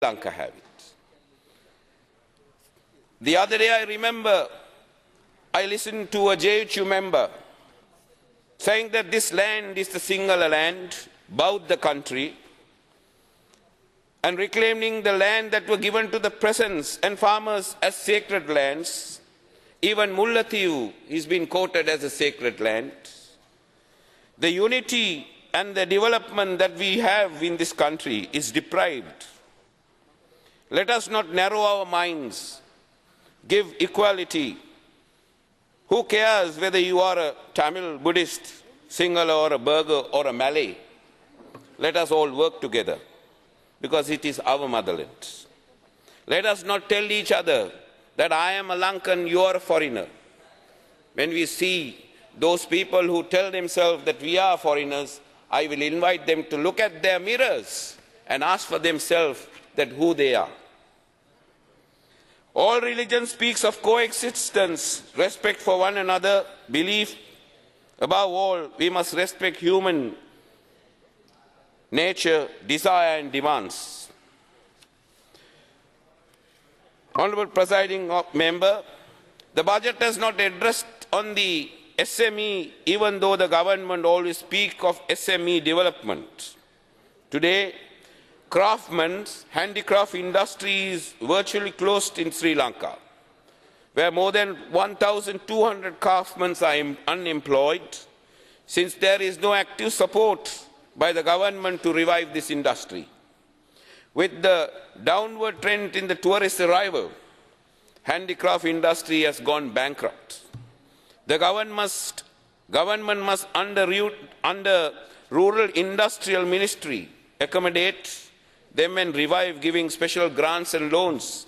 Lanka have it. The other day I remember I listened to a JHU member saying that this land is the single land, both the country, and reclaiming the land that were given to the peasants and farmers as sacred lands. Even Mullatiu is being quoted as a sacred land. The unity and the development that we have in this country is deprived. Let us not narrow our minds. Give equality. Who cares whether you are a Tamil, Buddhist, Sinhala or a Burgher or a Malay? Let us all work together because it is our motherland. Let us not tell each other that I am a Lankan, you are a foreigner. When we see those people who tell themselves that we are foreigners, I will invite them to look at their mirrors and ask for themselves that who they are. All religion speaks of coexistence, respect for one another, belief. Above all, we must respect human nature, desire and demands. Honourable Presiding Member, the budget has not addressed on the SME, even though the government always speaks of SME development. Today, craftsmen, handicraft industry is virtually closed in Sri Lanka, where more than 1,200 craftsmen are unemployed, since there is no active support by the government to revive this industry. With the downward trend in the tourist arrival, handicraft industry has gone bankrupt. The government must under Rural Industrial Ministry accommodate them and revive, giving special grants and loans.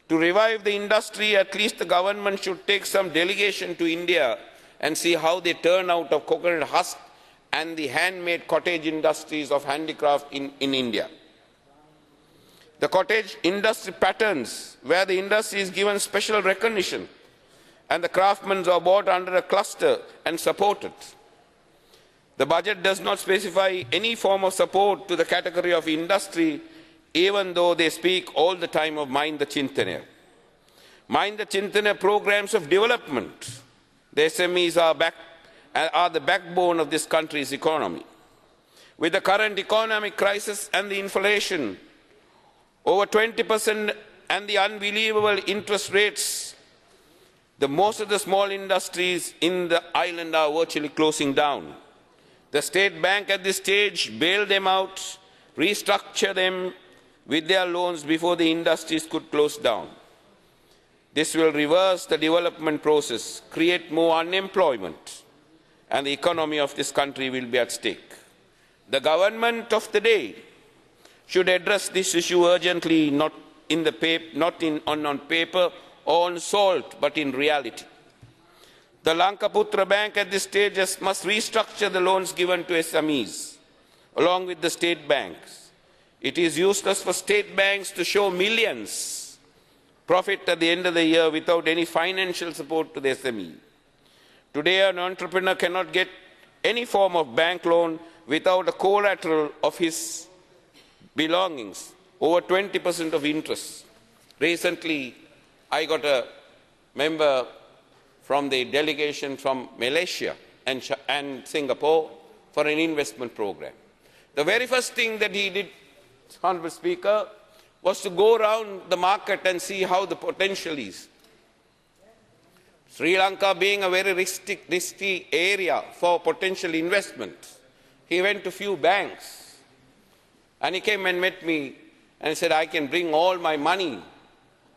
To revive the industry, at least the government should take some delegation to India and see how they turn out of coconut husk and the handmade cottage industries of handicraft in India. The cottage industry patterns, where the industry is given special recognition and the craftsmen are brought under a cluster and supported. The budget does not specify any form of support to the category of industry, even though they speak all the time of Mind the Chintana. Mind the Chintana programs of development. The SMEs are the backbone of this country's economy. With the current economic crisis and the inflation, over 20% and the unbelievable interest rates, most of the small industries in the island are virtually closing down. The State Bank at this stage bailed them out, restructure them with their loans before the industries could close down. This will reverse the development process, create more unemployment, and the economy of this country will be at stake. The government of the day should address this issue urgently, not on paper or on salt, but in reality. The Lankaputra Bank at this stage must restructure the loans given to SMEs, along with the state banks. It is useless for state banks to show millions profit at the end of the year without any financial support to the SME. Today, an entrepreneur cannot get any form of bank loan without a collateral of his belongings, over 20% of interest. Recently, I got a member from the delegation from Malaysia and Singapore for an investment program. The very first thing that he did, Honourable Speaker, was to go around the market and see how the potential is. Sri Lanka being a very risky area for potential investment, he went to few banks and he came and met me and said, I can bring all my money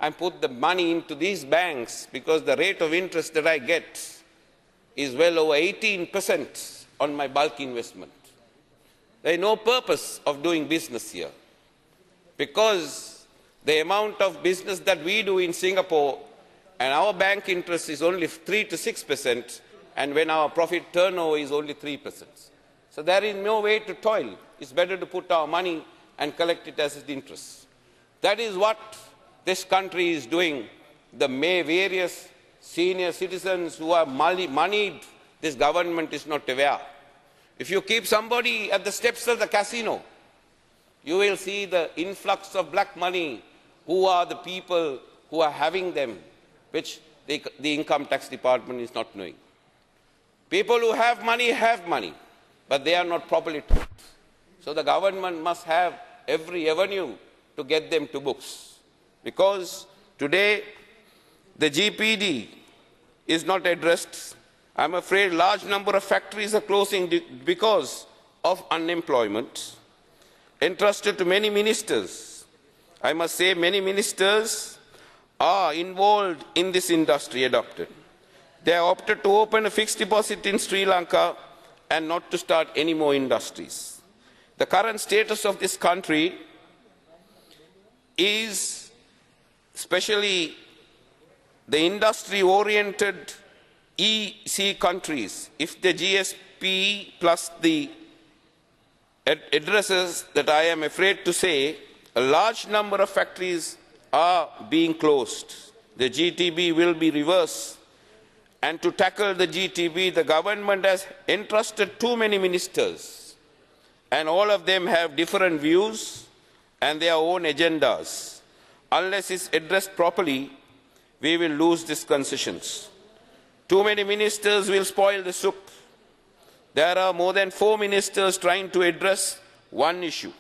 and put the money into these banks because the rate of interest that I get is well over 18% on my bulk investment. There is no purpose of doing business here because the amount of business that we do in Singapore and our bank interest is only 3 to 6%, and when our profit turnover is only 3%. So there is no way to toil. It's better to put our money and collect it as interest. That is what this country is doing. The various senior citizens who are moneyed, this government is not aware. If you keep somebody at the steps of the casino, you will see the influx of black money. Who are the people who are having them, which the income tax department is not knowing. People who have money, but they are not properly taxed. So the government must have every avenue to get them to books. Because today the GPD is not addressed. I'm afraid large number of factories are closing because of unemployment. Entrusted to many ministers. I must say many ministers are involved in this industry adopted. They have opted to open a fixed deposit in Sri Lanka and not to start any more industries. The current status of this country is, especially the industry-oriented EC countries, if the GSP plus the addresses that I am afraid to say, a large number of factories are being closed. The GTB will be reversed. And to tackle the GTB, the government has entrusted too many ministers. And all of them have different views and their own agendas. Unless it's addressed properly, we will lose these concessions. Too many ministers will spoil the soup. There are more than 4 ministers trying to address one issue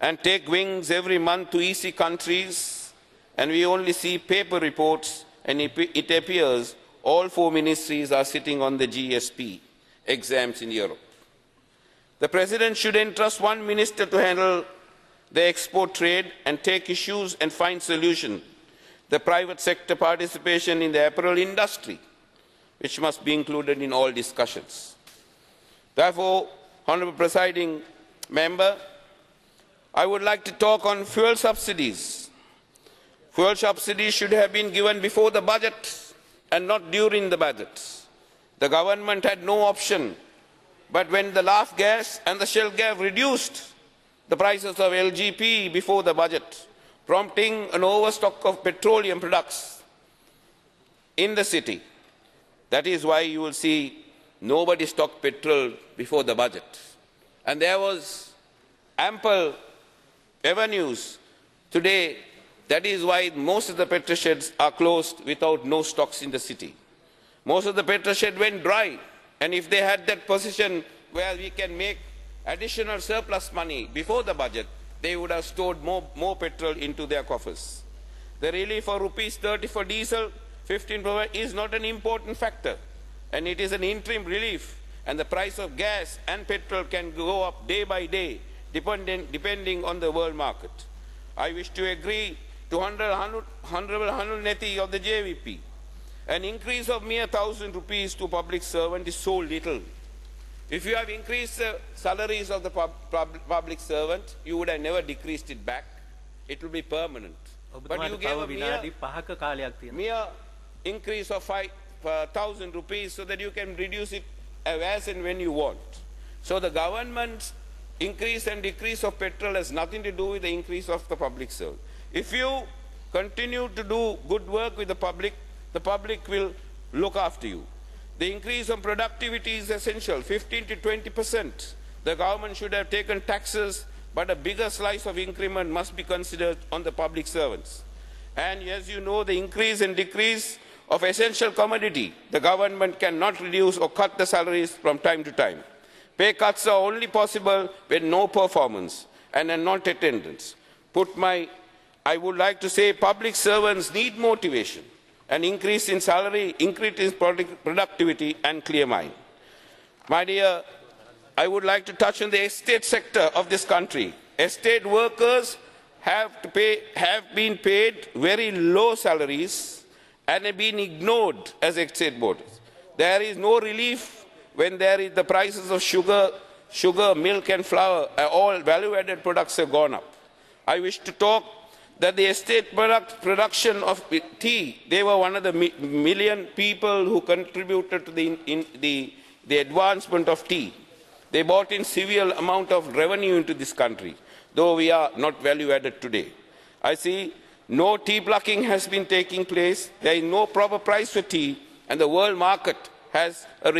and take wings every month to EC countries, and we only see paper reports, and it appears all 4 ministries are sitting on the GSP exams in Europe. The President should entrust one minister to handle the export trade and take issues and find solutions. The private sector participation in the apparel industry, which must be included in all discussions. Therefore, Honourable Presiding Member, I would like to talk on fuel subsidies. Fuel subsidies should have been given before the budget and not during the budget. The government had no option, but when the LAF gas and the Shell gas reduced the prices of LGP before the budget, prompting an overstock of petroleum products in the city. That is why you will see nobody stocked petrol before the budget. And there was ample avenues today. That is why most of the petrol sheds are closed without no stocks in the city. Most of the petrol sheds went dry. And if they had that position where we can make additional surplus money before the budget, they would have stored more petrol into their coffers. The relief of ₹30 for diesel, 15 is not an important factor, and it is an interim relief, and the price of gas and petrol can go up day by day depending on the world market. I wish to agree to Honourable Hanul Neti of the JVP. An increase of mere ₹1,000 to public servant is so little. If you have increased the salaries of the public servant, you would have never decreased it back. It will be permanent. But you gave a mere increase of ₹1,000 so that you can reduce it as and when you want. So the government's increase and decrease of petrol has nothing to do with the increase of the public service. If you continue to do good work with the public will look after you. The increase of productivity is essential, 15 to 20%. The government should have taken taxes, but a bigger slice of increment must be considered on the public servants. And as you know, the increase and decrease of essential commodity, the government cannot reduce or cut the salaries from time to time. Pay cuts are only possible when no performance and a non-attendance. I would like to say public servants need motivation, an increase in salary, increase in productivity and clear mind. My dear, I would like to touch on the estate sector of this country. Estate workers have been paid very low salaries and have been ignored as estate workers. There is no relief when the prices of sugar, milk and flour, all value-added products have gone up. I wish to talk that the estate production of tea, they were one of the million people who contributed to the advancement of tea. They brought in severe amount of revenue into this country, though we are not value-added today. I see no tea plucking has been taking place. There is no proper price for tea, and the world market has a